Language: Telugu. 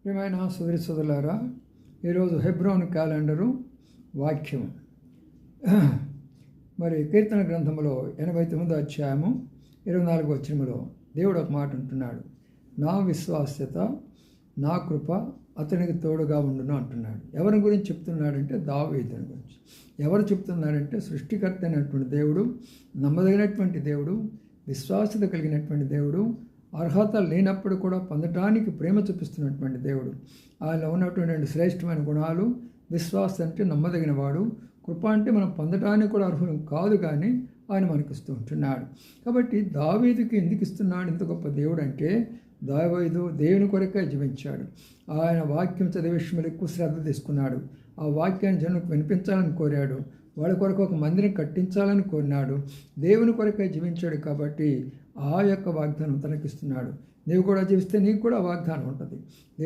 ప్రియమైన సోదరి సోదరులారా, ఈరోజు హెబ్రోన్ క్యాలెండరు వాక్యం మరి కీర్తన గ్రంథంలో 89వ అధ్యాయము 24వ వచనములో దేవుడు ఒక మాట అంటున్నాడు. నా విశ్వాస్యత, నా కృప అతనికి తోడుగా ఉండును అంటున్నాడు. ఎవరి గురించి చెప్తున్నాడంటే దావీదుని గురించి. ఎవరు చెప్తున్నాడంటే సృష్టికర్త అయినటువంటి దేవుడు, నమ్మదగినటువంటి దేవుడు, విశ్వాసత కలిగినటువంటి దేవుడు, అర్హత లేనప్పుడు కూడా పొందటానికి ప్రేమ చూపిస్తున్నటువంటి దేవుడు. ఆయనలో ఉన్నటువంటి శ్రేష్టమైన గుణాలు, విశ్వాసం అంటే నమ్మదగిన వాడు, కృప అంటే మనం పొందటానికి కూడా అర్హులం కాదు, కానీ ఆయన మనకిస్తూ ఉంటున్నాడు. కాబట్టి దావీదుకి ఎందుకు ఇస్తున్నాడు ఇంత గొప్ప దేవుడు అంటే, దావీదు దేవుని కొరకే జీవించాడు. ఆయన వాక్యం చదివే విషయంలో ఎక్కువ శ్రద్ధ తీసుకున్నాడు. ఆ వాక్యాన్ని జనులకు వినిపించాలని కోరాడు. వాళ్ళ కొరకు ఒక మందిరం కట్టించాలని కోరినాడు. దేవుని కొరకే జీవించాడు కాబట్టి ఆ యొక్క వాగ్దానం తనకిస్తున్నాడు. నీవు కూడా జీవిస్తే నీకు కూడా వాగ్దానం ఉంటుంది.